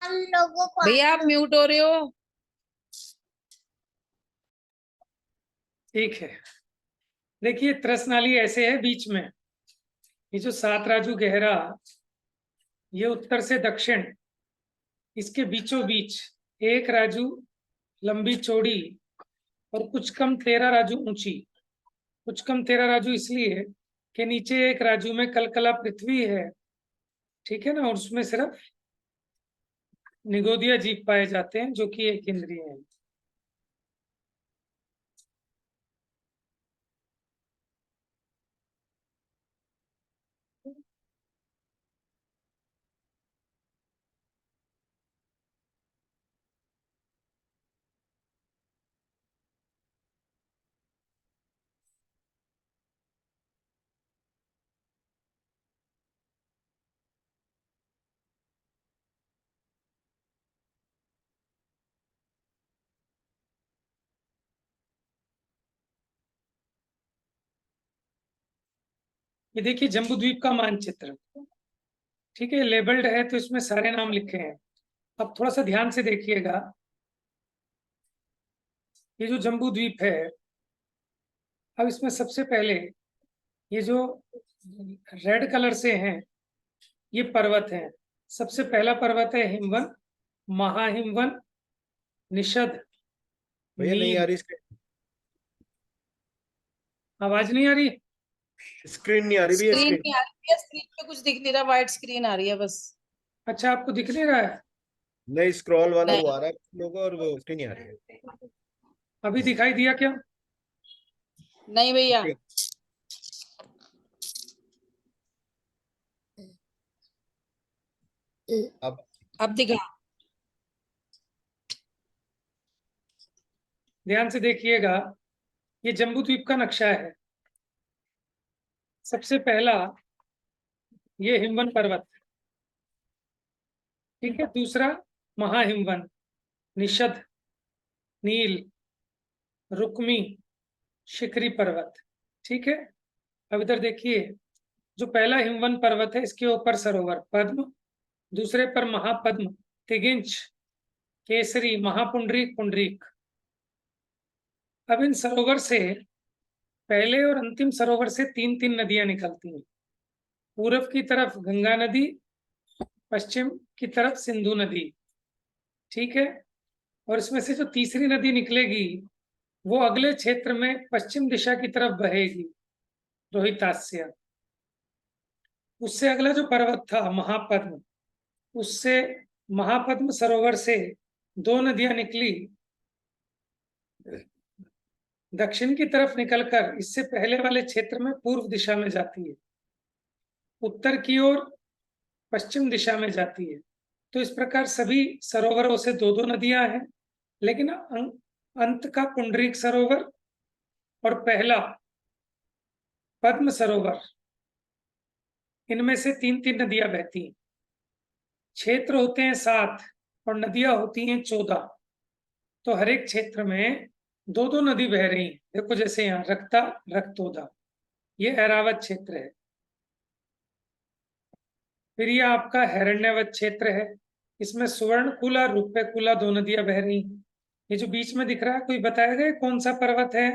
हम लोगों को भैया आप म्यूट हो रहे हो। ठीक है, देखिए त्रसनाली ऐसे है बीच में, ये जो 7 राजू गहरा, ये उत्तर से दक्षिण, इसके बीचों बीच एक राजू लंबी चौड़ी और कुछ कम 13 राजू ऊंची। कुछ कम 13 राजू इसलिए कि नीचे एक राजू में कलकला पृथ्वी है, ठीक है ना, और उसमें सिर्फ निगोदिया जीव पाए जाते हैं जो कि एक इंद्रिय है। ये देखिए जम्बू द्वीप का मानचित्र, ठीक है, लेबल्ड है तो इसमें सारे नाम लिखे हैं। अब थोड़ा सा ध्यान से देखिएगा, ये जो जम्बू द्वीप है, अब इसमें सबसे पहले ये जो रेड कलर से हैं ये पर्वत हैं। सबसे पहला पर्वत है हिमवन, महाहिमवन, निषद, भैया नहीं आ नील। रही स्क्रीन, आवाज नहीं आ रही? स्क्रीन नहीं आ रही भैया, स्क्रीन स्क्रीन नहीं आ रही है, स्क्रीन पे कुछ दिख नहीं रहा, व्हाइट स्क्रीन आ रही है बस। अच्छा, आपको दिख नहीं रहा है? नहीं, स्क्रॉल वाला नहीं। वो आ रहा है लोगो और वो स्क्रीन नहीं आ रही है। अभी दिखाई दिया क्या? नहीं भैया। अब दिखा। ध्यान से देखिएगा, ये जम्बू द्वीप का नक्शा है। सबसे पहला ये हिमवन पर्वत, ठीक है, दूसरा महाहिमवन, निषद, नील, रुक्मी, शिखरी पर्वत, ठीक है। अब इधर देखिए, जो पहला हिमवन पर्वत है इसके ऊपर सरोवर पद्म, दूसरे पर महापद्म, तिगिंच, केसरी, महापुंडरीक, पुंडरीक। अब इन सरोवर से पहले और अंतिम सरोवर से 3-3 नदियां निकलती हैं। पूरब की तरफ गंगा नदी, पश्चिम की तरफ सिंधु नदी, ठीक है। और इसमें से जो तीसरी नदी निकलेगी वो अगले क्षेत्र में पश्चिम दिशा की तरफ बहेगी, रोहितास्य। उससे अगला जो पर्वत था महापद्म, उससे महापद्म सरोवर से 2 नदियां निकली, दक्षिण की तरफ निकलकर इससे पहले वाले क्षेत्र में पूर्व दिशा में जाती है, उत्तर की ओर पश्चिम दिशा में जाती है। तो इस प्रकार सभी सरोवरों से 2-2 नदियां हैं, लेकिन अंत का पुंडरीक सरोवर और पहला पद्म सरोवर, इनमें से 3-3 नदियां बहती हैं। क्षेत्र होते हैं 7 और नदियां होती हैं 14। तो हर एक क्षेत्र में 2-2 नदी बह रही हैं। देखो जैसे यहाँ रक्ता, रक्तोदा, ये ऐरावत क्षेत्र है। फिर ये आपका हिरण्यवत क्षेत्र है, इसमें सुवर्णकुला, रूप्यकुला 2 नदियां बह रही हैं। ये जो बीच में दिख रहा है, कोई बताएगा कौन सा पर्वत है?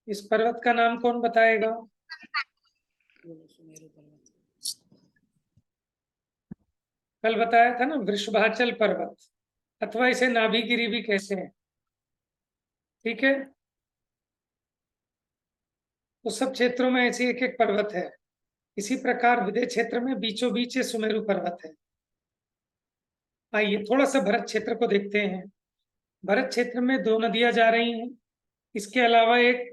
इस पर्वत का नाम कौन बताएगा? कल बताया था ना, वृषभाचल पर्वत, अथवा इसे नाभिगिरी भी कहते हैं, ठीक है। तो सब क्षेत्रों में ऐसे एक एक पर्वत है। इसी प्रकार विदय क्षेत्र में बीचों बीच ये सुमेरु पर्वत है। आइए थोड़ा सा भरत क्षेत्र को देखते हैं। भरत क्षेत्र में 2 नदियां जा रही हैं। इसके अलावा एक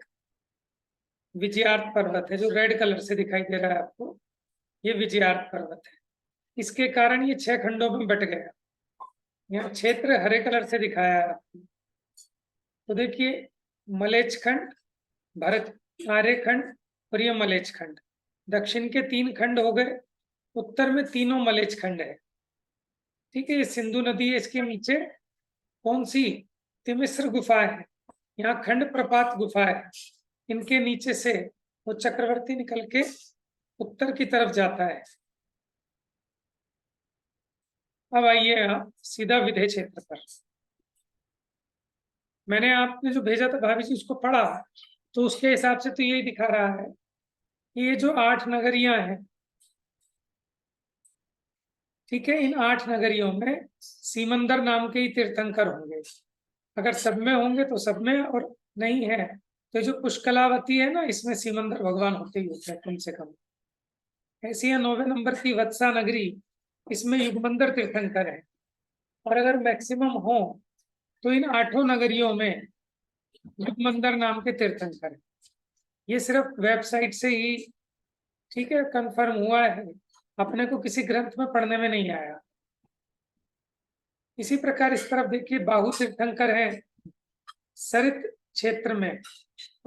विजयार्थ पर्वत है जो रेड कलर से दिखाई दे रहा है आपको, ये विजयार्थ पर्वत है। इसके कारण ये 6 खंडों में बट गया। यहाँ क्षेत्र हरे कलर से दिखाया है आपको। तो देखिए, मलेच खंड, भरत आर्यखंड और ये मलेच खंड, दक्षिण के 3 खंड हो गए, उत्तर में तीनों मलेच खंड है, ठीक है। ये सिंधु नदी है, इसके नीचे कौन सी? तिमिश्र गुफा है, यहाँ खंड प्रपात गुफा है। इनके नीचे से वो चक्रवर्ती निकल के उत्तर की तरफ जाता है। अब आइए आप सीधा विधेय क्षेत्र पर। मैंने आपने जो भेजा था भाभी जी उसको पढ़ा, तो उसके हिसाब से तो यही दिखा रहा है कि ये जो 8 नगरियां हैं, ठीक है, इन 8 नगरियों में सीमंदर नाम के ही तीर्थंकर होंगे। अगर सब में होंगे तो सब में, और नहीं है तो जो पुष्कलावती है ना, इसमें सीमंदर भगवान होते ही होते हैं कम से कम। ऐसी है 9वें नंबर की वत्सा नगरी, इसमें युगमंदर तीर्थंकर है। और अगर मैक्सिमम हो तो इन 8 नगरियों में युगमंदर नाम के तीर्थंकर है। ये सिर्फ वेबसाइट से ही, ठीक है, कंफर्म हुआ है, अपने को किसी ग्रंथ में पढ़ने में नहीं आया। इसी प्रकार इस तरफ देखिए, बाहु तीर्थंकर है सरित क्षेत्र में,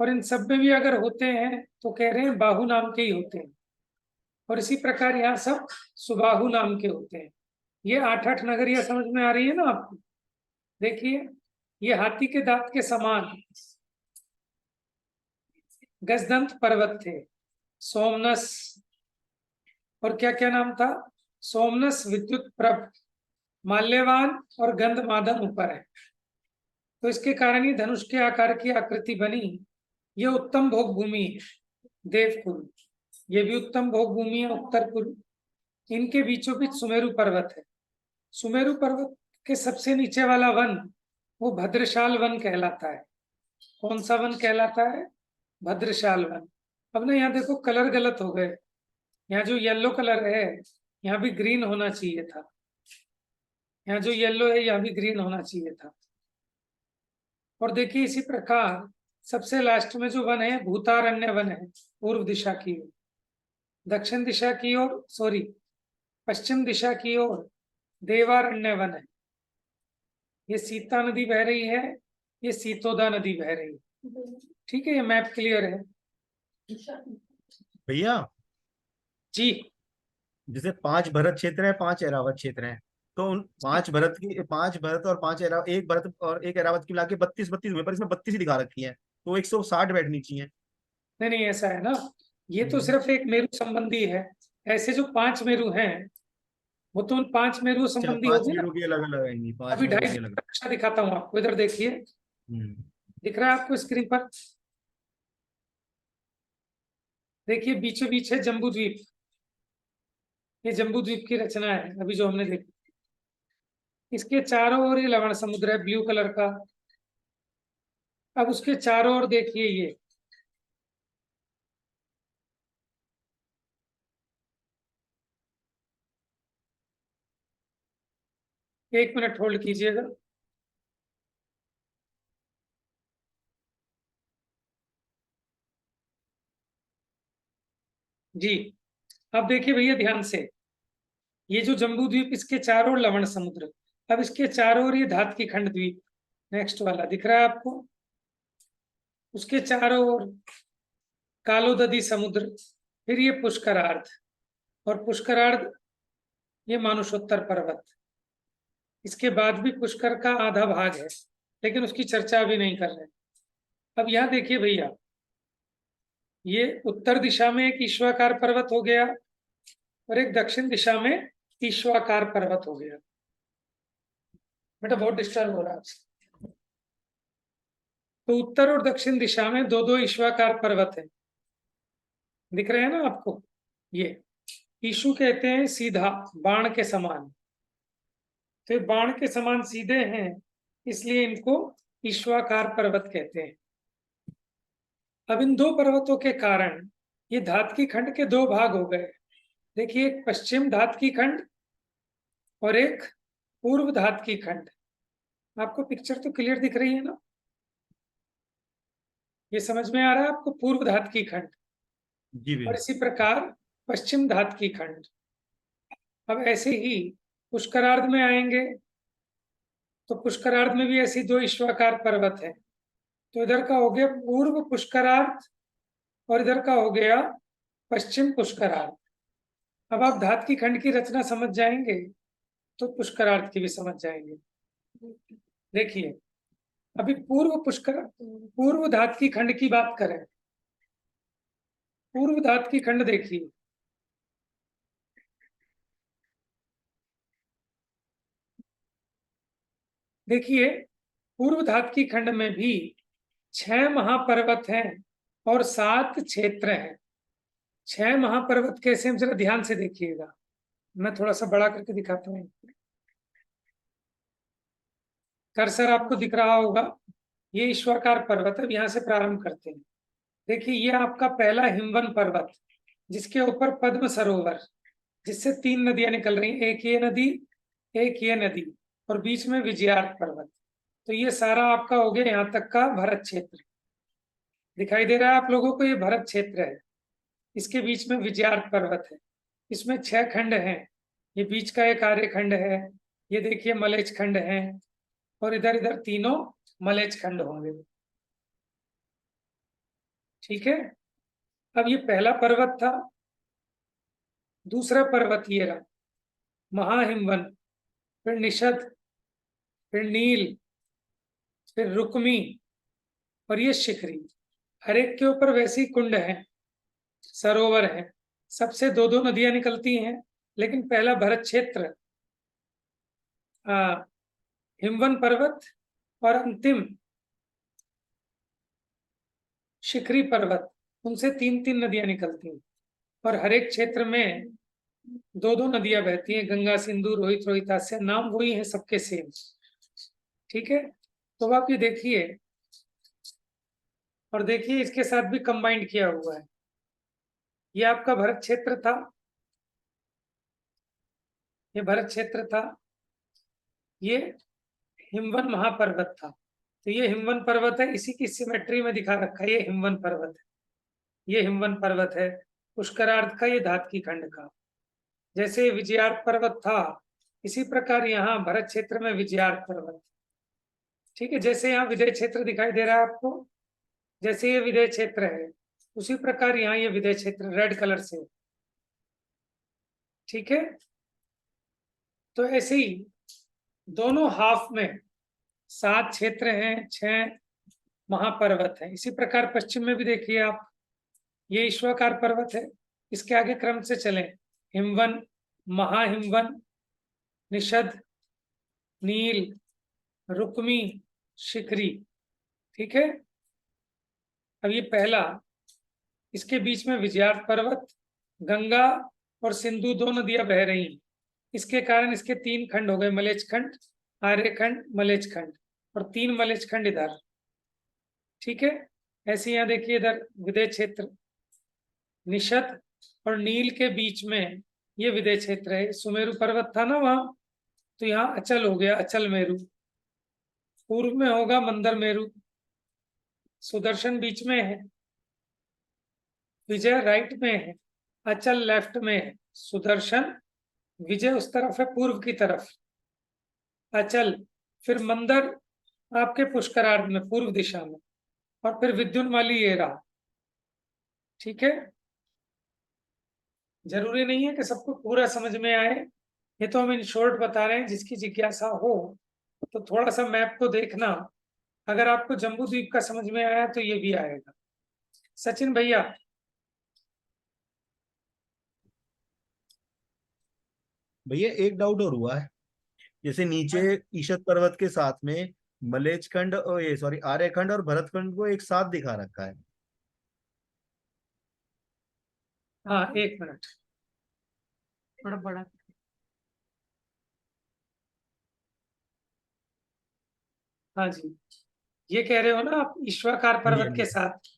और इन सब में भी अगर होते हैं तो कह रहे हैं बाहु नाम के ही होते हैं। और इसी प्रकार यहाँ सब सुबाहु नाम के होते हैं। ये 8 नगरियां समझ में आ रही है ना आपको? देखिए, ये हाथी के दांत के समान गजदंत पर्वत थे, सोमनस, और क्या क्या नाम था, सोमनस, विद्युत प्रभ, माल्यवान और गंधमादन ऊपर है। तो इसके कारण ही धनुष के आकार की आकृति बनी। ये उत्तम भोग भूमि है, देवकुल, ये भी उत्तम भोग भूमि है, उत्तर कुल। इनके बीचों बीच सुमेरु पर्वत है। सुमेरु पर्वत के सबसे नीचे वाला वन वो भद्रशाल वन कहलाता है। कौन सा वन कहलाता है? भद्रशाल वन। अब ना यहाँ देखो कलर गलत हो गए, यहाँ जो येलो कलर है यहाँ भी ग्रीन होना चाहिए था, यहाँ जो येलो है यहाँ भी ग्रीन होना चाहिए था। और देखिए इसी प्रकार सबसे लास्ट में जो वन है भूतारण्य वन है, पूर्व दिशा की ओर, दक्षिण दिशा की ओर, सॉरी, पश्चिम दिशा की ओर देवारण्य वन है। ये सीता नदी बह रही है, ये सीतोदा नदी बह रही है। ठीक है, ये मैप क्लियर है भैया? जी? जैसे 5 भरत क्षेत्र है, 5 ऐरावत क्षेत्र है, तो उन 5 भरत और 5 ऐरावत, एक भरत और एक ऐरावत की मिला के 32 हुए, पर इसमें 32 ही दिखा रखी है, तो 160 बैठनी चाहिए। नहीं नहीं, ऐसा है ना, ये तो सिर्फ एक मेरु संबंधी है। ऐसे जो 5 मेरु हैं वो तो उन 5 मेरु अच्छा, संबंधी हो 5 गए ना। मेरू की अलग अलग आएंगी, 5 अभी मेरू 2.5 की अलग। नक्शा दिखाता हूँ आपको, इधर देखिए, दिख रहा है आपको स्क्रीन पर? देखिए बीचों बीच है जम्बू द्वीप, ये जम्बू द्वीप की रचना है अभी जो हमने देखी। इसके चारों ओर ये लवण समुद्र है ब्लू कलर का। अब उसके चारों ओर देखिए ये एक मिनट होल्ड कीजिएगा। जी, अब देखिए भैया ध्यान से, ये जो जम्बू द्वीप, इसके चारों ओर लवण समुद्र, अब इसके चारों ओर ये धात की खंड द्वीप, नेक्स्ट वाला दिख रहा है आपको, उसके चारों ओर कालोदधी समुद्र, फिर ये पुष्करार्ध, और पुष्करार्ध ये मानुषोत्तर पर्वत। इसके बाद भी पुष्कर का आधा भाग है, लेकिन उसकी चर्चा अभी नहीं कर रहे। अब यहाँ देखिए भैया, ये उत्तर दिशा में एक ईश्वाकार पर्वत हो गया और एक दक्षिण दिशा में ईश्वाकार पर्वत हो गया। बेटा बहुत डिस्टर्ब हो रहा है। तो उत्तर और दक्षिण दिशा में दो दो ईश्वाकार पर्वत है, दिख रहे हैं ना आपको? ये ईशु कहते हैं सीधा, बाण के समान, तो ये बाण के समान सीधे हैं, इसलिए इनको ईश्वाकार पर्वत कहते हैं। अब इन 2 पर्वतों के कारण ये धात की खंड के 2 भाग हो गए। देखिए, एक पश्चिम धात की खंड और एक पूर्व धात की खंड। आपको पिक्चर तो क्लियर दिख रही है ना? ये समझ में आ रहा है आपको? पूर्व धात की खंड जी और भैया। इसी प्रकार पश्चिम धात की खंड। अब ऐसे ही पुष्करार्ध में आएंगे तो पुष्करार्ध में भी ऐसी 2 ईश्वाकार पर्वत है। तो इधर का हो गया पूर्व पुष्करार्ध और इधर का हो गया पश्चिम पुष्करार्ध। अब आप धात की खंड की रचना समझ जाएंगे तो पुष्करार्ध की भी समझ जाएंगे। देखिए, अभी पूर्व धात की खंड की बात करें, पूर्व धात की खंड देखिए, देखिए पूर्व धातकी खंड में भी 6 महापर्वत हैं और 7 क्षेत्र हैं। 6 महापर्वत कैसे हैं जरा ध्यान से देखिएगा, मैं थोड़ा सा बड़ा करके दिखाता हूँ। कर्सर आपको दिख रहा होगा, ये ईश्वरकार पर्वत है। यहाँ से प्रारंभ करते हैं। देखिए ये आपका पहला हिमवन पर्वत, जिसके ऊपर पद्म सरोवर, जिससे 3 नदियां निकल रही हैं, एक ये नदी, एक ये नदी, और बीच में विजयार्थ पर्वत। तो ये सारा आपका हो गया यहाँ तक का भरत क्षेत्र। दिखाई दे रहा है आप लोगों को, ये भरत क्षेत्र है। इसके बीच में विजयार्थ पर्वत है। इसमें 6 खंड हैं। ये बीच का एक आर्य खंड है, ये देखिए मलेच खंड है, और इधर इधर तीनों मलेच खंड होंगे। ठीक है, अब ये पहला पर्वत था। दूसरा पर्वत ये रहा, महाहिमवन, फिर निषद, फिर नील, फिर रुक्मी, और ये शिखरी। हर एक के ऊपर वैसी कुंड है, सरोवर है, सबसे 2-2 नदियां निकलती हैं। लेकिन पहला भरत क्षेत्र, हिमवन पर्वत, और अंतिम शिखरी पर्वत, उनसे 3-3 नदियां निकलती हैं। और हर एक क्षेत्र में 2-2 नदियां बहती हैं, गंगा, सिंधु, रोहित, रोहितास्य, नाम वही है सबके सेम। ठीक है, तो आप ये देखिए, और देखिए इसके साथ भी कंबाइंड किया हुआ है। ये आपका भरत क्षेत्र था, ये भरत क्षेत्र था, ये हिमवन महापर्वत था। तो ये हिमवन पर्वत है, इसी की सिमेट्री में दिखा रखा है। ये हिमवन पर्वत है, ये हिमवन पर्वत है पुष्करार्थ का, ये धातकी खंड का। जैसे विजयार्थ पर्वत था, इसी प्रकार यहाँ भरत क्षेत्र में विजयार्थ पर्वत। ठीक है, जैसे यहाँ विदय क्षेत्र दिखाई दे रहा है आपको, जैसे ये विदय क्षेत्र है, उसी प्रकार यहाँ ये विदय क्षेत्र रेड कलर से। ठीक है, तो ऐसे ही दोनों हाफ में 7 क्षेत्र हैं, 6 महापर्वत है। इसी प्रकार पश्चिम में भी देखिए आप, ये ईश्वरकार पर्वत है। इसके आगे क्रम से चलें, हिमवन, महाहिमवन, निषद, नील, रुक्मी, शिखरी। ठीक है, अब ये पहला, इसके बीच में विजयार्थ पर्वत, गंगा और सिंधु 2 नदियां बह रही हैं। इसके कारण इसके 3 खंड हो गए, मलेच खंड, आर्य खंड, मलेच खंड, और 3 मलेच खंड इधर। ठीक है, ऐसे यहाँ देखिए, इधर विदय क्षेत्र, निषद और नील के बीच में ये विदय क्षेत्र है। सुमेरु पर्वत था ना वहां, तो यहाँ अचल हो गया, अचल मेरु। पूर्व में होगा मंदर मेरु, सुदर्शन बीच में है, विजय राइट में है, अचल लेफ्ट में है, सुदर्शन, विजय उस तरफ है पूर्व की तरफ, अचल, फिर मंदर आपके पुष्करार्ध में पूर्व दिशा में, और फिर विद्युन्माली ये रहा। ठीक है, जरूरी नहीं है कि सबको पूरा समझ में आए, ये तो हम इन शॉर्ट बता रहे हैं। जिसकी जिज्ञासा हो तो थोड़ा सा मैप को देखना। अगर आपको जम्बू द्वीप का समझ में आया तो ये भी आएगा। सचिन भैया, भैया एक डाउट और हुआ है। जैसे नीचे ईशत पर्वत के साथ में मलेच खंड और ये सॉरी आर्यखंड और भरतखंड को एक साथ दिखा रखा है। हाँ 1 मिनट, थोड़ा बड़ा। हाँ जी, ये कह रहे हो ना आप, ईश्वरकार हाँ जी, पर्वत हाँ के जी। साथ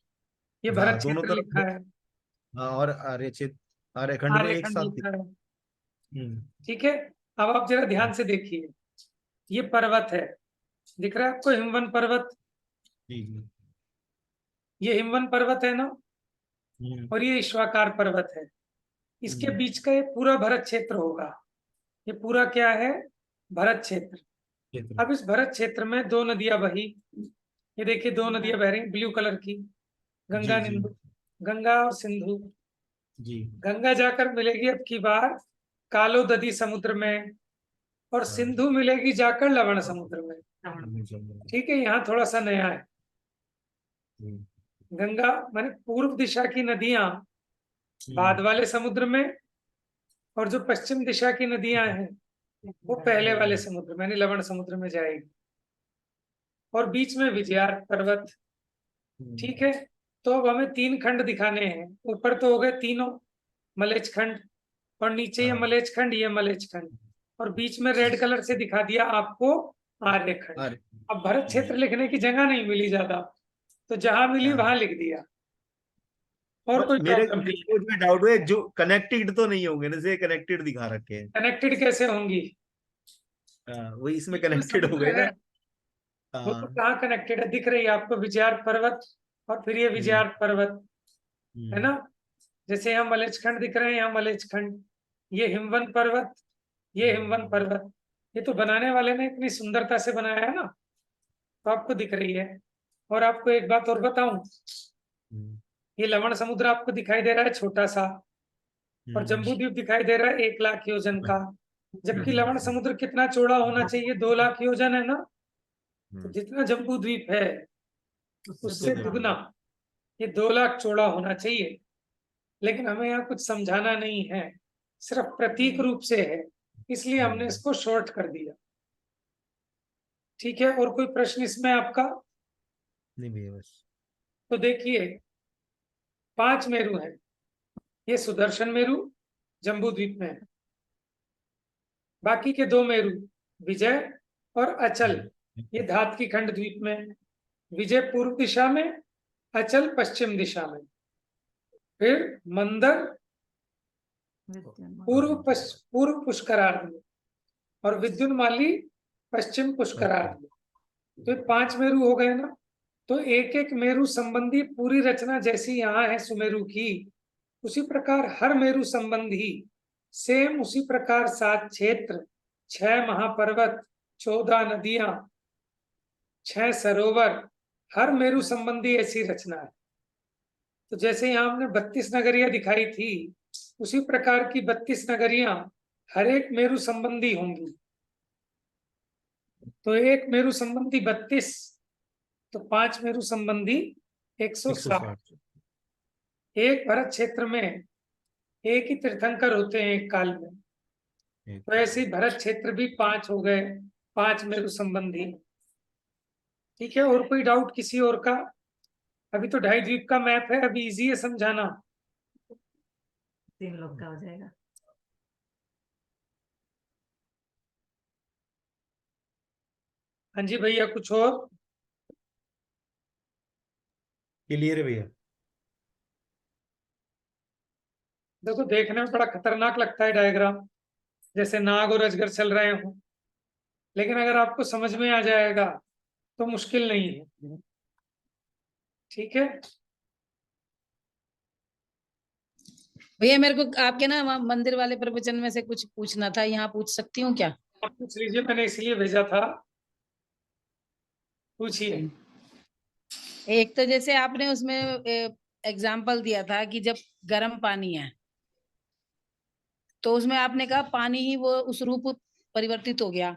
ये भरत हाँ, दोनों क्षेत्र लिखा तरफ। है, हाँ, और आर्य क्षेत्र आर्यखंड को एक आर्यखंड साथ लिखा है। हम्म। ठीक है, अब आप जरा ध्यान से देखिए, ये पर्वत है, दिख रहा है आपको हिमवन पर्वत, जी जी। ये हिमवन पर्वत है ना, और ये ईश्वरकार पर्वत है। इसके बीच का ये पूरा भरत क्षेत्र होगा। ये पूरा क्या है, भरत क्षेत्र। क्षेत्र। अब इस भरत क्षेत्र में 2 नदियां बही, ये देखिए 2 नदियां बह रही ब्लू कलर की, जी गंगा जी निंदु, गंगा और सिंधु। जी। गंगा जाकर मिलेगी अब की बार कालो ददी समुद्र में, और हाँ। सिंधु मिलेगी जाकर लवण समुद्र में। ठीक है, यहाँ थोड़ा सा नया है। गंगा माने पूर्व दिशा की नदियां बाद वाले समुद्र में, और जो पश्चिम दिशा की नदियां हैं वो पहले वाले समुद्र में, यानी लवण समुद्र में जाएगी। और बीच में विजयार्क पर्वत। ठीक है, तो अब हमें 3 खंड दिखाने हैं। ऊपर तो हो गए तीनों मलेच खंड, और नीचे ये हाँ। मलेच खंड, ये मलेच खंड, और बीच में रेड कलर से दिखा दिया आपको आर्य खंड। अरे अब भरत क्षेत्र लिखने की जगह नहीं मिली ज्यादा, तो जहां मिली हाँ। वहां लिख दिया, और कोई मेरे प्रॉब्लम नहीं है। में डाउट हुआ जो कनेक्टेड तो नहीं होंगे ना, जैसे कनेक्टेड दिखा रखे हैं। कनेक्टेड कैसे होंगी? हाँ, वही इसमें बीच में कनेक्टेड हो गए समुद्र ना। है, वो तो हाँ। कहाँ कनेक्टेड है? दिख रही है आपको विजयार्क पर्वत, और फिर ये हम्म, विजयार्क पर्वत, है हम्म, ना? जैसे यहाँ मलेचखंड दिख रहे हैं, यहाँ मलेचखंड, ये हिमवन पर्वत, ये हिमवन पर्वत। ये तो बनाने वाले ने इतनी सुंदरता से बनाया है ना, तो आपको दिख रही है। और आपको एक बात और बताऊं, हम्म, ये लवण समुद्र आपको दिखाई दे रहा है छोटा सा, और हम्म, जम्बू द्वीप दिखाई दे रहा है 1 लाख योजन का, जबकि लवण हम्म, समुद्र कितना चौड़ा होना चाहिए? 2 लाख योजन, है ना? तो हम्म। जितना जम्बू द्वीप है उससे उससे दुगना, ये 2 लाख चौड़ा होना चाहिए। लेकिन हमें यहाँ कुछ समझाना नहीं है, सिर्फ प्रतीक रूप से है, इसलिए हमने इसको शॉर्ट कर दिया। ठीक है, और कोई प्रश्न इसमें आपका? नहीं भैया बस। तो देखिए, 5 मेरु हैं। ये सुदर्शन मेरु जम्बू द्वीप में है, बाकी के 2 मेरु विजय और अचल, ये धातकी खंड द्वीप में है। विजय पूर्व दिशा में, अचल पश्चिम दिशा में। फिर मंदर पूर्व पुष्करार्ध में, और विद्युन्माली पश्चिम पुष्करार्ध में। तो ये 5 मेरु हो गए ना। तो एक एक मेरु संबंधी पूरी रचना जैसी यहाँ है सुमेरु की, उसी प्रकार हर मेरु संबंधी सेम उसी प्रकार 7 क्षेत्र, 6 महापर्वत, 14 नदियां, 6 सरोवर, हर मेरु संबंधी ऐसी रचना है। तो जैसे यहाँ हमने 32 नगरियां दिखाई थी, उसी प्रकार की 32 नगरियां हर एक मेरु संबंधी होंगी। तो एक मेरु संबंधी 32, तो 5 मेरु संबंधी 160। 160। एक भरत क्षेत्र में एक ही तीर्थंकर होते हैं एक काल में, तो ऐसे ही भरत क्षेत्र भी 5 हो गए, 5 मेरु संबंधी। ठीक है, और कोई डाउट किसी और का? अभी तो 2.5 द्वीप का मैप है, अभी इजी है समझाना। 3 लोग का हो जाएगा। हाँ जी भैया, कुछ और? क्लियर है भैया। देखो, देखने में बड़ा खतरनाक लगता है डायग्राम, जैसे नाग और अजगर चल रहे हो, लेकिन अगर आपको समझ में आ जाएगा तो मुश्किल नहीं है। ठीक है, भैया मेरे को आपके ना वहाँ मंदिर वाले प्रवचन में से कुछ पूछना था, यहाँ पूछ सकती हूँ क्या? आप पूछ लीजिए, मैंने इसलिए भेजा था, पूछिए। एक तो जैसे आपने उसमें एग्जाम्पल दिया था कि जब गर्म पानी है, तो उसमें आपने कहा पानी ही वो उस रूप परिवर्तित हो गया।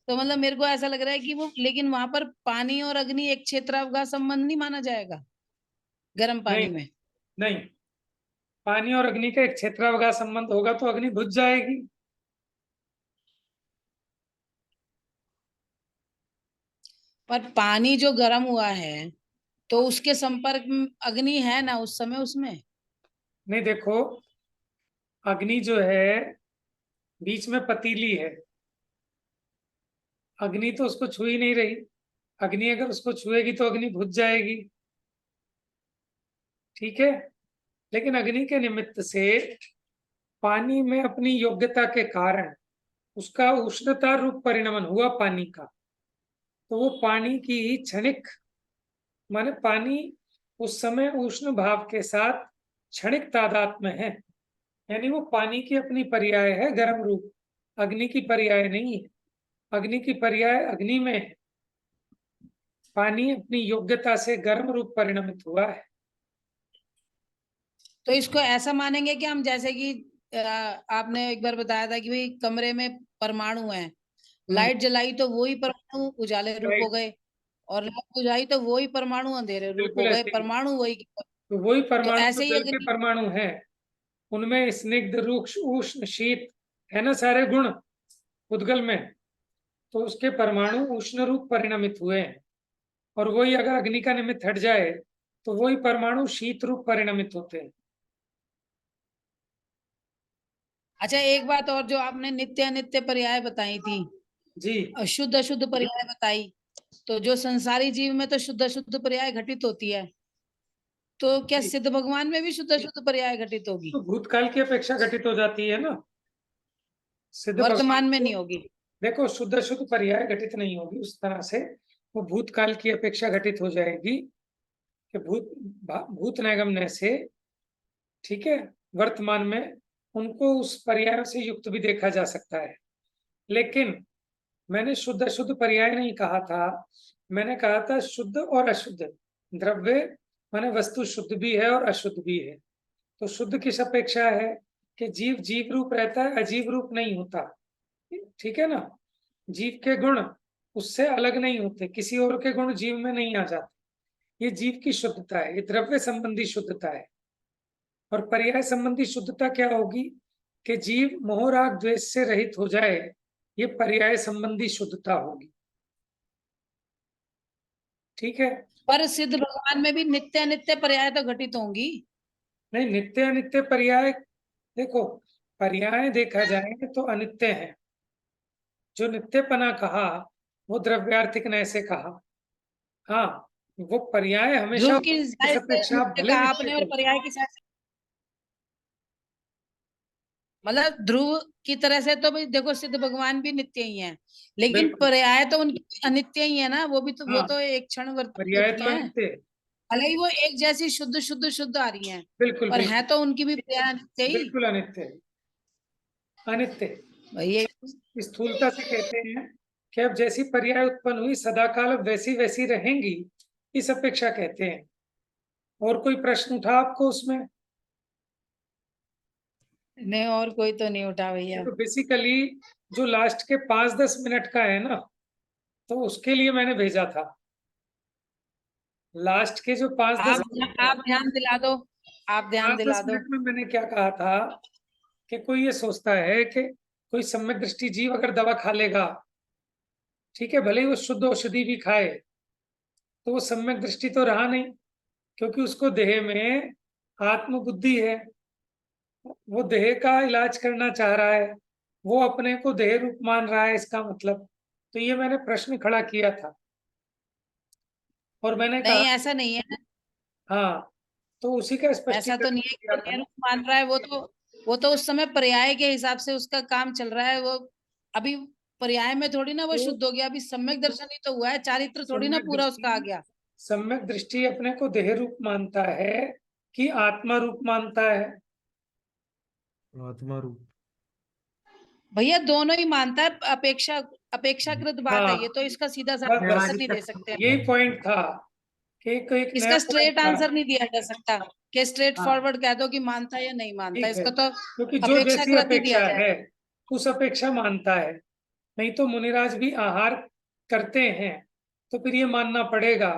तो मतलब मेरे को ऐसा लग रहा है कि वो, लेकिन वहां पर पानी और अग्नि एक क्षेत्रावकाश संबंध नहीं माना जाएगा गर्म पानी नहीं में? नहीं, पानी और अग्नि का एक क्षेत्रावकाश संबंध होगा तो अग्नि बुझ जाएगी। पर पानी जो गर्म हुआ है, तो उसके संपर्क में अग्नि है ना उस समय उसमें? नहीं, देखो, अग्नि जो है बीच में पतीली है, अग्नि तो उसको छू ही नहीं रही। अग्नि अगर उसको छुएगी तो अग्नि बुझ जाएगी। ठीक है, लेकिन अग्नि के निमित्त से पानी में अपनी योग्यता के कारण उसका उष्णता रूप परिणमन हुआ पानी का, तो वो पानी की क्षणिक, माने पानी उस समय उष्ण भाव के साथ क्षणिक तादात्म्य है, यानी वो पानी की अपनी पर्याय है गर्म रूप, अग्नि की पर्याय नहीं है। अग्नि की पर्याय अग्नि में है, पानी अपनी योग्यता से गर्म रूप परिणमित हुआ है। तो इसको ऐसा मानेंगे कि हम, जैसे कि आपने एक बार बताया था कि भाई कमरे में परमाणु है, लाइट जलाई तो वही परमाणु उजाले रूप हो राइट, गए, और लाइट बुझाई तो वही परमाणु अंधेरे रूप हो बिल्कुल गए, ऐसे ही। परमाणु वही। तो वही तो परमाणु जो ऐसे ही जल के अग्नि, परमाणु हैं, उनमें स्निग्ध, रूक्ष, उष्ण, शीत है ना, सारे गुण उद्गल में, तो उसके परमाणु उष्ण रूप परिणमित हुए हैं। और वही अगर अग्नि का निमित्त हट जाए तो वही परमाणु शीत रूप परिणमित होते हैं। अच्छा, एक बात और, जो आपने नित्य अनित्य पर्याय बताई थी, जी अशुद्ध अशुद्ध पर्याय बताई, तो जो संसारी जीव में तो शुद्ध अशुद्ध पर्याय घटित होती है, तो क्या जी। सिद्ध भगवान में भी शुद्ध अशुद्ध पर्याय घटित होगी? तो भूतकाल की अपेक्षा घटित हो जाती है ना। सिद्ध वर्तमान भगवान में को नहीं होगी। देखो, शुद्ध शुद्ध पर्याय घटित नहीं होगी उस तरह से, वो भूतकाल की अपेक्षा घटित हो जाएगी कि भूत नैगम्य से, ठीक है, वर्तमान में उनको उस पर्याय से युक्त भी देखा जा सकता है। लेकिन मैंने शुद्ध अशुद्ध पर्याय नहीं कहा था, मैंने कहा था शुद्ध और अशुद्ध द्रव्य, माने वस्तु शुद्ध भी है और अशुद्ध भी है। तो शुद्ध किस अपेक्षा है कि जीव जीव रूप रहता है, अजीव रूप नहीं होता, ठीक है ना। जीव के गुण उससे अलग नहीं होते, किसी और के गुण जीव में नहीं आ जाते। ये जीव की शुद्धता है, ये द्रव्य संबंधी शुद्धता है। और पर्याय संबंधी शुद्धता क्या होगी कि जीव मोह राग द्वेष से रहित हो जाए, ये पर्याय संबंधी शुद्धता होगी, ठीक है। पर सिद्ध भगवान में भी नित्य अनित्य पर्याय तो घटित होंगी। नहीं, नित्य अनित्य पर्याय, देखो पर्याय देखा जाए तो अनित्य है। जो नित्यपना कहा वो द्रव्यार्थिक ने ऐसे कहा, हाँ, वो पर्याय हमेशा ध्रुव की इस साइड से अपेक्षा नित्य भले कहा नित्य आपने, और को, पर्याय की साइड से, मतलब ध्रुव की तरह से तो भाई देखो, सिद्ध भगवान भी नित्य ही हैं, लेकिन बिल्कुल, पर्याय तो उनकी अनित्य ही है ना। वो भी तो, वो हाँ, तो एक क्षण वर्तित पर्याय होती तो है, अनित्य है। भले ही वो एक जैसी शुद्ध शुद्ध शुद्ध आ रही हैं, बिल्कुल पर है बिल्कुल, तो उनकी भी पर्याय अनित्य ही। बिल्कुल अनित्य है, अनित्य है। भाई ये स्थूलता से कहते हैं कि अब जैसी पर्याय उत्पन्न हुई सदाकाल अब वैसी वैसी रहेंगी, इस अपेक्षा कहते हैं। और कोई प्रश्न उठा आपको उसमें? नहीं, और कोई तो नहीं उठा भैया। तो बेसिकली जो लास्ट के 5-10 मिनट का है ना, तो उसके लिए मैंने भेजा था। लास्ट के जो 5-10 मिनट है, आप ध्यान दिला दो, आप ध्यान 5-10 दिला दो। मिनट में मैंने क्या कहा था कि कोई ये सोचता है कि कोई सम्यक दृष्टि जीव अगर दवा खा लेगा, ठीक है, भले ही वो शुद्ध औषधि भी खाए, तो वो सम्यक दृष्टि तो रहा नहीं, क्योंकि उसको देह में आत्म बुद्धि है, वो देह का इलाज करना चाह रहा है, वो अपने को देह रूप मान रहा है, इसका मतलब। तो ये मैंने प्रश्न खड़ा किया था और मैंने कहा, नहीं, ऐसा नहीं है, हाँ, तो उसी का ऐसा तो स्पष्टीकरण नहीं है कि किया वो था। नेहरू मान रहा है। वो तो उस समय पर्याय के हिसाब से उसका काम चल रहा है। वो अभी पर्याय में थोड़ी ना वो तो शुद्ध हो गया, अभी सम्यक दर्शन ही तो हुआ है, चारित्र थोड़ी ना सम्यक पूरा उसका आ दृष्टि, गया। सम्यक दृष्टि अपने को देह रूप मानता है कि आत्मा रूप मानता है? आत्मा रूप। भैया दोनों ही मानता है, अपेक्षाकृत बात है ये, हाँ, तो इसका सीधा बस साधा बस आंसर नहीं दे सकते। यही पॉइंट था कि एक नया इसका पॉइंट स्ट्रेट था। आंसर नहीं दिया जा सकता कि स्ट्रेट हाँ, फॉरवर्ड कह दो कि मानता है या नहीं मानता, ठीक है, इसका तो क्योंकि जो जैसी अपेक्षाकृत ही दिया अपेक्षा है जाएगा। उस अपेक्षा मानता है। नहीं तो मुनिराज भी आहार करते हैं, तो फिर ये मानना पड़ेगा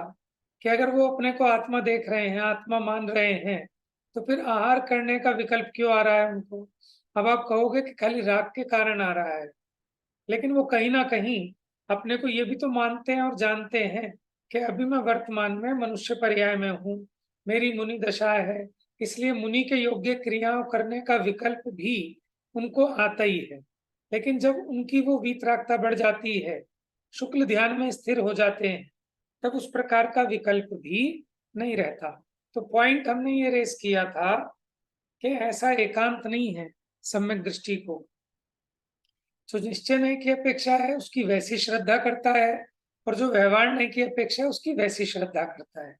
कि अगर वो अपने को आत्मा देख रहे हैं, आत्मा मान रहे हैं, तो फिर आहार करने का विकल्प क्यों आ रहा है उनको? अब आप कहोगे कि खाली राग के कारण आ रहा है, लेकिन वो कहीं ना कहीं अपने को ये भी तो मानते हैं और जानते हैं कि अभी मैं वर्तमान में मनुष्य पर्याय में हूँ, मेरी मुनि दशा है, इसलिए मुनि के योग्य क्रियाओं करने का विकल्प भी उनको आता ही है। लेकिन जब उनकी वो वीतरागता बढ़ जाती है, शुक्ल ध्यान में स्थिर हो जाते हैं, तब उस प्रकार का विकल्प भी नहीं रहता। तो पॉइंट हमने ये रेस किया था कि ऐसा एकांत नहीं है सम्यक दृष्टि को। जो निश्चय नहीं की अपेक्षा है उसकी वैसी श्रद्धा करता है, और जो व्यवहार नहीं की अपेक्षा है उसकी वैसी श्रद्धा करता है,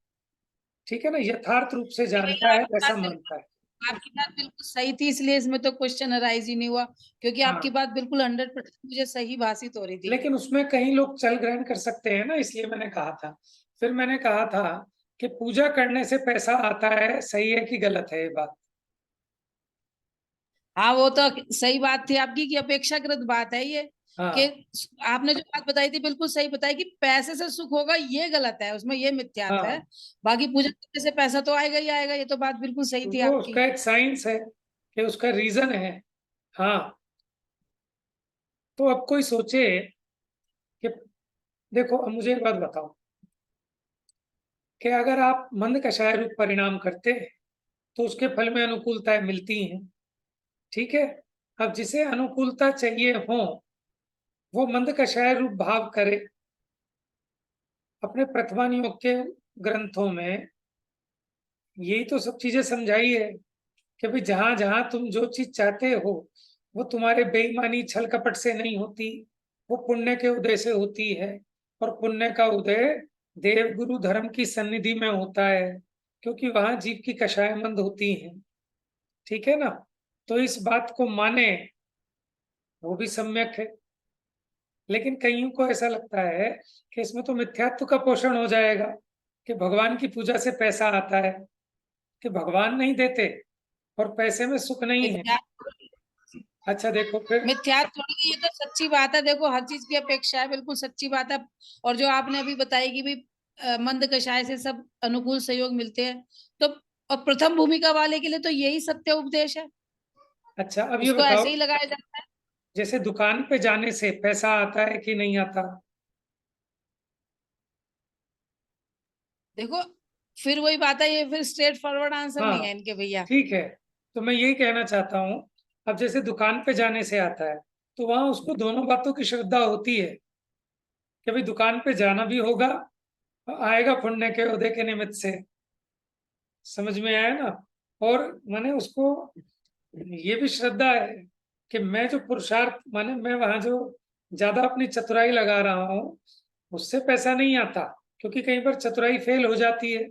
ठीक है ना, यथार्थ रूप से नहीं जानता भैया, है, वैसा मानता है। आपकी बात बिल्कुल सही थी, इसलिए इसमें तो क्वेश्चन अराइज ही नहीं हुआ, क्योंकि आपकी हाँ, बात बिल्कुल 100% मुझे सही भाषित हो रही थी। लेकिन उसमें कई लोग चल ग्रहण कर सकते हैं ना, इसलिए मैंने कहा था। फिर मैंने कहा था कि पूजा करने से पैसा आता है, सही है कि गलत है ये बात? हाँ, वो तो सही बात थी आपकी कि अपेक्षाकृत बात है ये, कि हाँ आपने जो बात बताई थी बिल्कुल सही बताई कि पैसे से सुख होगा, ये गलत है, उसमें ये मिथ्यात्व है। हाँ, बाकी पूजा करने से पैसा तो आएगा ही आएगा, ये तो बात बिल्कुल सही तो थी वो आपकी। उसका एक साइंस है कि उसका रीजन है। हाँ, तो अब कोई सोचे कि देखो, अब मुझे एक बात बताओ, कि अगर आप मंद कषाय रूप परिणाम करते तो उसके फल में अनुकूलताएं मिलती हैं। ठीक है, अब जिसे अनुकूलता चाहिए हो वो मंद कषाय रूप भाव करे। अपने प्रथमानुयोग के ग्रंथों में यही तो सब चीजें समझाई है कि भाई जहां जहां तुम जो चीज चाहते हो वो तुम्हारे बेईमानी छल कपट से नहीं होती, वो पुण्य के उदय से होती है। और पुण्य का उदय देव गुरु धर्म की सन्निधि में होता है, क्योंकि वहां जीव की कषायमंद होती है। ठीक है ना, तो इस बात को माने वो भी सम्यक है। लेकिन कईयों को ऐसा लगता है कि इसमें तो मिथ्यात्व का पोषण हो जाएगा, कि भगवान की पूजा से पैसा आता है, कि भगवान नहीं देते और पैसे में सुख नहीं है। अच्छा देखो फिर, मिथ्यात्व थोड़ी है, ये तो सच्ची बात है। देखो हर चीज की अपेक्षा है, बिल्कुल सच्ची बात है। और जो आपने अभी बताई कि भाई मंद कषाय से सब अनुकूल सहयोग मिलते हैं, तो और प्रथम भूमिका वाले के लिए तो यही सत्य उपदेश है, अच्छा अब ये उसको बताओ, ऐसे ही लगाया जाता है। जैसे दुकान पे जाने से पैसा आता है कि नहीं आता? देखो फिर वही बात है, ये फिर स्ट्रेट फॉरवर्ड आंसर नहीं है हाँ इनके भैया। ठीक है, तो मैं यही कहना चाहता हूँ, अब जैसे दुकान पे जाने से आता है तो वहां उसको दोनों बातों की श्रद्धा होती है कि भाई दुकान पे जाना भी होगा, आएगा पुण्य के उदय के निमित्त से। समझ में आया ना? और माने उसको ये भी श्रद्धा है कि मैं जो पुरुषार्थ, माने मैं वहां जो ज्यादा अपनी चतुराई लगा रहा हूँ उससे पैसा नहीं आता, क्योंकि कई बार चतुराई फेल हो जाती है।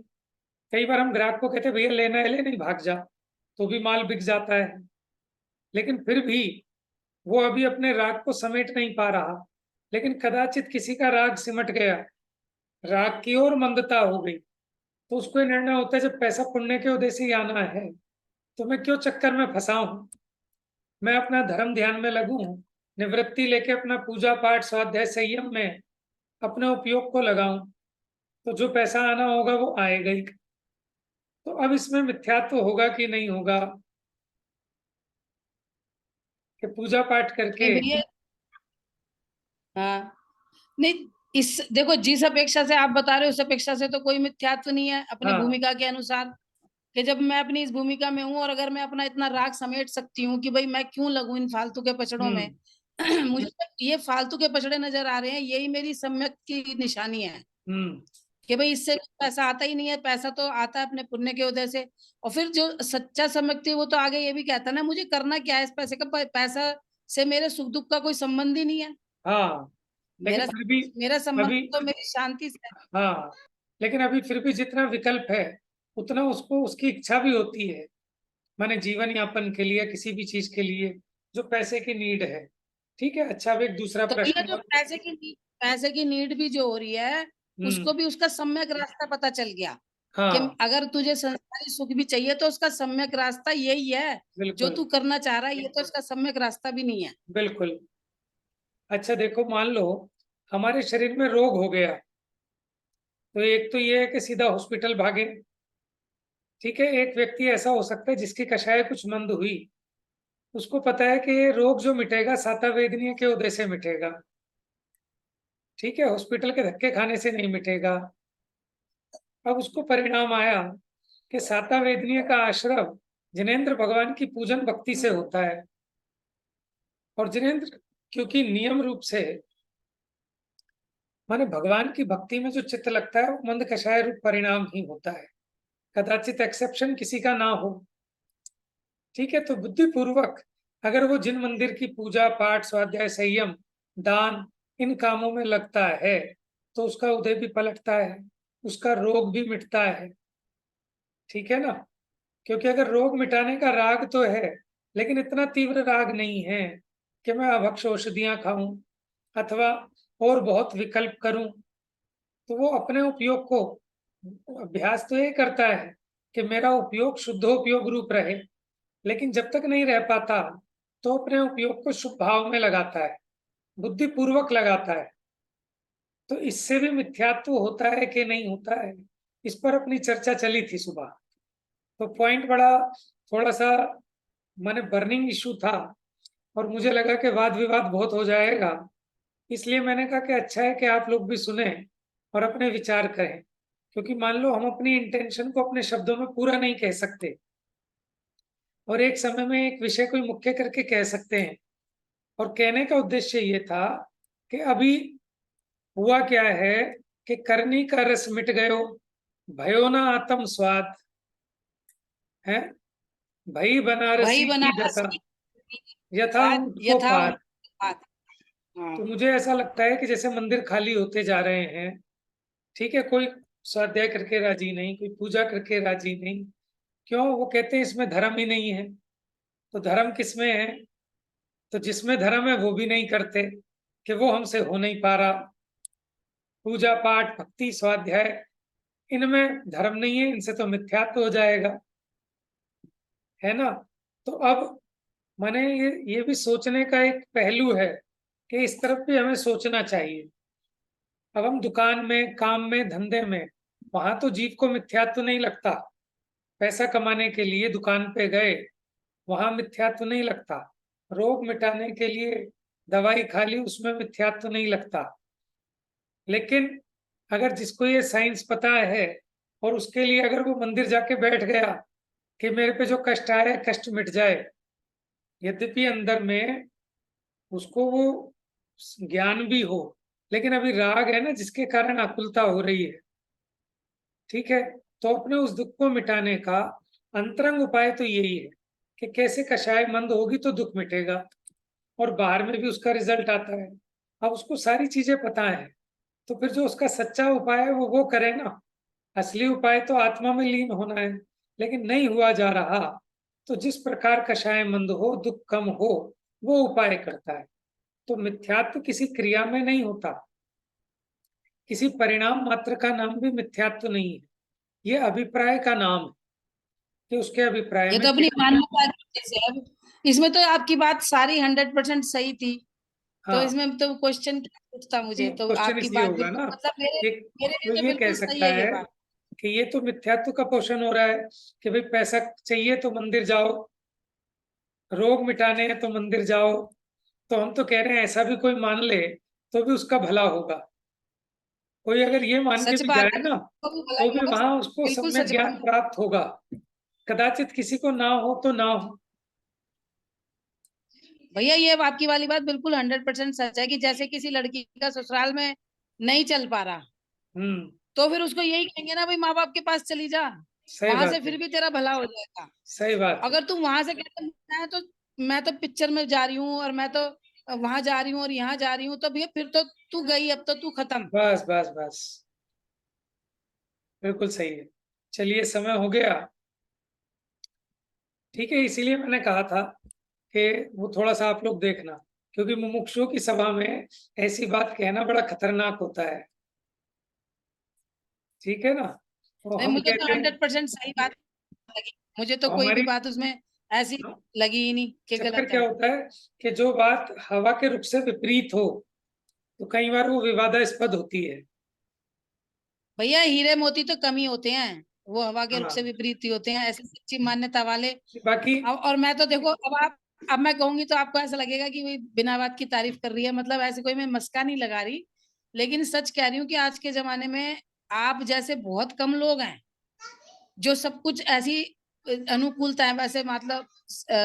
कई बार हम ग्राहक को कहते हैं भैया लेना है ले, नहीं भाग जा, तो भी माल बिक जाता है। लेकिन फिर भी वो अभी अपने राग को समेट नहीं पा रहा, लेकिन कदाचित किसी का राग सिमट गया, राग की ओर मंदता हो गई, तो उसको ये निर्णय होता है जब पैसा पुण्य के उद्देश्य ही आना है तो मैं क्यों चक्कर में फंसा हूं, मैं अपना धर्म ध्यान में लगू हूं, निवृत्ति लेके अपना पूजा पाठ स्वाध्याय संयम में अपने उपयोग को लगाऊं, तो जो पैसा आना होगा वो आएगा ही। तो अब इसमें मिथ्यात्व होगा कि नहीं होगा, कि पूजा पाठ करके? नहीं भैया, हाँ नहीं, इस देखो जिस अपेक्षा से आप बता रहे हो उस अपेक्षा से तो कोई मिथ्यात्व नहीं है अपने हाँ भूमिका के अनुसार। कि जब मैं अपनी इस भूमिका में हूँ और अगर मैं अपना इतना राग समेट सकती हूँ कि भाई मैं क्यों लगूं इन फालतू के पचड़ों में। मुझे तो ये फालतू के पचड़े नजर आ रहे हैं, यही मेरी सम्यक की निशानी है हम्म कि भाई इससे पैसा आता ही नहीं है, पैसा तो आता है अपने पुण्य के उदय से। और फिर जो सच्चा सम्यक थी वो तो आगे ये भी कहता है ना, मुझे करना क्या है इस पैसे का, पैसा से मेरे सुख दुख का कोई संबंध ही नहीं है। हाँ, लेकिन मेरा फिर भी मेरा संबंध अभी, तो मेरी शांति से है। हाँ लेकिन अभी फिर भी जितना विकल्प है उतना उसको उसकी इच्छा भी होती है, माने जीवन यापन के लिए किसी भी चीज के लिए जो पैसे की नीड है। ठीक है, अच्छा अब एक दूसरा तो भैया प्रश्न जो और। पैसे की नीड भी जो हो रही है, हम्म उसको भी उसका सम्यक रास्ता पता चल गया कि हाँ अगर तुझे संसारी सुख भी चाहिए तो उसका सम्यक रास्ता यही है। जो बिल्कुल तू करना चाह रहा है ये तो इसका सम्यक रास्ता भी नहीं है। बिल्कुल। अच्छा देखो, मान लो हमारे शरीर में रोग हो गया, तो एक तो ये है कि सीधा हॉस्पिटल भागे। ठीक है, एक व्यक्ति ऐसा हो सकता है जिसकी कषाय कुछ मंद हुई, उसको पता है कि ये रोग जो मिटेगा साता वेदनीय के उदय से मिटेगा। ठीक है, हॉस्पिटल के धक्के खाने से नहीं मिटेगा। अब उसको परिणाम आया कि साता वेदनीय का आश्रम जिनेंद्र भगवान की पूजन भक्ति से होता है, और जिनेंद्र क्योंकि नियम रूप से माने भगवान की भक्ति में जो चित्त लगता है वो मंद कषाय रूप परिणाम ही होता है, कदाचित एक्सेप्शन किसी का ना हो। ठीक है, तो बुद्धिपूर्वक अगर वो जिन मंदिर की पूजा पाठ स्वाध्याय संयम दान इन कामों में लगता है तो उसका उदय भी पलटता है, उसका रोग भी मिटता है। ठीक है ना, क्योंकि अगर रोग मिटाने का राग तो है लेकिन इतना तीव्र राग नहीं है कि मैं अभक्ष औषधियां खाऊं अथवा और बहुत विकल्प करूं, तो वो अपने उपयोग को अभ्यास तो ये करता है कि मेरा उपयोग शुद्धोपयोग रूप रहे, लेकिन जब तक नहीं रह पाता तो अपने उपयोग को शुभ भाव में लगाता है, बुद्धिपूर्वक लगाता है। तो इससे भी मिथ्यात्व होता है कि नहीं होता है, इस पर अपनी चर्चा चली थी सुबह। तो पॉइंट बड़ा थोड़ा सा माने बर्निंग इशू था, और मुझे लगा कि वाद विवाद बहुत हो जाएगा, इसलिए मैंने कहा कि अच्छा है कि आप लोग भी सुने और अपने विचार करें, क्योंकि मान लो हम अपनी इंटेंशन को अपने शब्दों में पूरा नहीं कह सकते और एक समय में एक विषय को मुख्य करके कह सकते हैं। और कहने का उद्देश्य ये था कि अभी हुआ क्या है कि करनी का रस मिट गयो, भयो ना आत्म स्वाद है, भई बनारसी वही की बनारस दशा, की यथा बात ऊंट को यथा पार। बात। हाँ। तो मुझे ऐसा लगता है कि जैसे मंदिर खाली होते जा रहे हैं, ठीक है, कोई स्वाध्याय करके राजी नहीं, कोई पूजा करके राजी नहीं। क्यों? वो कहते हैं इसमें धर्म ही नहीं है। तो धर्म किसमें है? तो जिसमें धर्म है वो भी नहीं करते कि वो हमसे हो नहीं पा रहा। पूजा पाठ भक्ति स्वाध्याय इनमें धर्म नहीं है, इनसे तो मिथ्यात्व हो जाएगा, है ना। तो अब माने ये भी सोचने का एक पहलू है कि इस तरफ भी हमें सोचना चाहिए। अब हम दुकान में, काम में, धंधे में, वहां तो जीव को मिथ्यात्व नहीं लगता। पैसा कमाने के लिए दुकान पे गए, वहां मिथ्यात्व नहीं लगता। रोग मिटाने के लिए दवाई खा ली, उसमें मिथ्यात्व नहीं लगता। लेकिन अगर जिसको ये साइंस पता है और उसके लिए अगर वो मंदिर जाके बैठ गया कि मेरे पे जो कष्ट आ रहा है कष्ट मिट जाए, यद्यपि अंदर में उसको वो ज्ञान भी हो, लेकिन अभी राग है ना जिसके कारण आकुलता हो रही है, ठीक है। तो अपने उस दुख को मिटाने का अंतरंग उपाय तो यही है कि कैसे कषाय मंद होगी तो दुख मिटेगा और बाहर में भी उसका रिजल्ट आता है। अब उसको सारी चीजें पता है, तो फिर जो उसका सच्चा उपाय है वो करे ना। असली उपाय तो आत्मा में लीन होना है, लेकिन नहीं हुआ जा रहा, तो जिस प्रकार कषाय मंद हो, दुख कम हो, वो उपाय करता है। तो मिथ्यात्व किसी क्रिया में नहीं होता, किसी परिणाम मात्र का नाम भी मिथ्यात्व नहीं है। ये अभिप्राय का नाम है कि उसके अभिप्राय ये में तो अपनी क्या। मान्यता की वजह से। अब इसमें तो आपकी बात सारी 100% सही थी। तो हाँ, इसमें तो क्वेश्चन क्या पूछता मुझे, तो क्वेश्चन आपकी इसलिए बात होगा बिल्कुल ना, मतलब मेरे एक मेरे तो लिए तो ये कह बिल्कुल सही सकता है ये है बात। कि ये तो मिथ्यात्व का पोषण हो रहा है कि भाई पैसा चाहिए तो मंदिर जाओ, रोग मिटाने हैं तो मंदिर जाओ। तो हम तो कह रहे हैं ऐसा भी कोई मान ले तो भी उसका भला होगा। कोई अगर ये मान के सच भी बात जाए है, ना तो भी भला तो ही भी होगा। वहां उसको बिल्कुल सम्यक सच ज्ञान बात है। प्राप्त होगा। कदाचित किसी को ना हो तो ना हो। भैया ये आपकी वाली बात बिल्कुल 100% सच है कि जैसे किसी लड़की का ससुराल में नहीं चल पा रहा, हम्म, तो फिर उसको यही कहेंगे ना, भाई माँ बाप के पास चली जा, सही वहां बात से है, फिर भी तेरा भला हो जाएगा। सही बात है। अगर तुम वहां से कहते मैं तो पिक्चर में जा रही हूँ और मैं तो वहां जा रही हूँ और यहाँ जा रही हूँ, तो भैया फिर तो तू गई, अब तो तू खत्म। बस बस बस, बिल्कुल सही है। चलिए समय हो गया, ठीक है। इसीलिए मैंने कहा था कि वो थोड़ा सा आप लोग देखना, क्योंकि मुमुक्षुओं की सभा में ऐसी बात कहना बड़ा खतरनाक होता है, ठीक है ना। तो नहीं, हम मुझे तो कहते हैं 100% सही बात लगी। मुझे तो कोई भी हमारी, बात उसमें ऐसी लगी ही नहीं कि चक्कर गलत क्या है। होता है कि जो बात हवा के रुख से विपरीत हो तो कई बार वो विवादास्पद होती है। भैया हीरे मोती तो कम ही होते हैं, वो हवा के रुख से हाँ, विपरीत ही होते हैं, ऐसी सच्ची मान्यता वाले। बाकी और मैं तो देखो, अब मैं कहूंगी तो आपको ऐसा लगेगा कि भाई बिना बात की तारीफ कर रही है, मतलब ऐसे कोई मैं मस्का नहीं लगा रही, लेकिन सच कह रही हूँ कि आज के जमाने में आप जैसे बहुत कम लोग हैं जो सब कुछ ऐसी अनुकूलता है, वैसे मतलब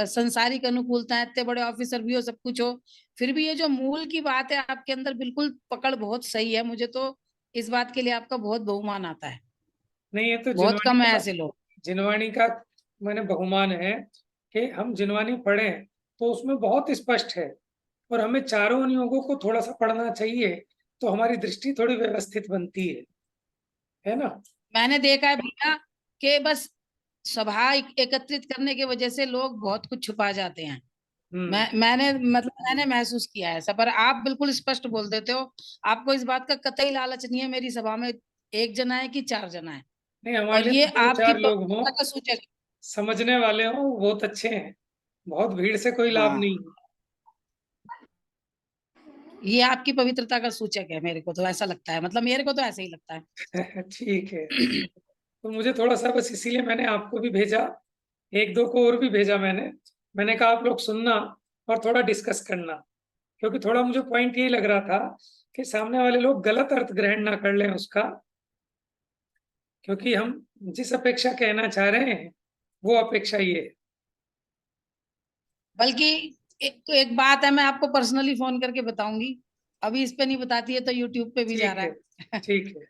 संसारिक अनुकूलता है, इतने बड़े ऑफिसर भी हो, सब कुछ हो, फिर भी ये जो मूल की बात है आपके अंदर, बिल्कुल पकड़ बहुत सही है। मुझे तो इस बात के लिए आपका बहुत बहुमान आता है। नहीं है तो बहुत कम है ऐसे लोग। जिनवाणी का मैंने बहुमान है कि हम जिनवाणी पढ़ें तो उसमें बहुत स्पष्ट है, और हमें चारों नियोगों को थोड़ा सा पढ़ना चाहिए तो हमारी दृष्टि थोड़ी व्यवस्थित बनती है ना। मैंने देखा है भैया कि बस सभा एकत्रित करने की वजह से लोग बहुत कुछ छुपा जाते हैं। हम्म, मैंने महसूस किया है ऐसा, पर आप बिल्कुल स्पष्ट बोल देते हो। आपको इस बात का कतई लालच नहीं है मेरी सभा में एक जना है कि 4 जना है। नहीं हमारे और लिए ये तो दो आपकी चार लोग हों, पवित्रता का सूचक है। समझने वाले हों, वो बहुत अच्छे हैं। बहुत भीड़ से कोई लाभ हाँ, नहीं ये आपकी पवित्रता का सूचक है, मेरे को तो ऐसा लगता है, मतलब मेरे को तो ऐसे ही लगता है। है। ठीक है, तो मुझे थोड़ा सा बस इसीलिए मैंने आपको भी भेजा, एक दो को और भी भेजा मैंने कहा आप लोग सुनना और थोड़ा डिस्कस करना, क्योंकि थोड़ा मुझे पॉइंट यही लग रहा था कि सामने वाले लोग गलत अर्थ ग्रहण ना कर लें उसका। क्योंकि हम जिस अपेक्षा कहना चाह रहे हैं वो अपेक्षा ये है। बल्कि एक बात है, मैं आपको पर्सनली फोन करके बताऊंगी, अभी इस पे नहीं बताती है तो यूट्यूब पे भी जा ठीक रहा है, है। ठीक है।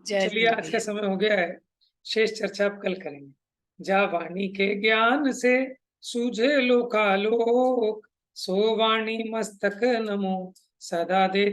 जय चलिए, गुरु आज का भैया। समय हो गया है, शेष चर्चा आप कल करेंगे। जा वाणी के ज्ञान से सूझे लोकालोक, सो वाणी मस्तक नमो सदा दे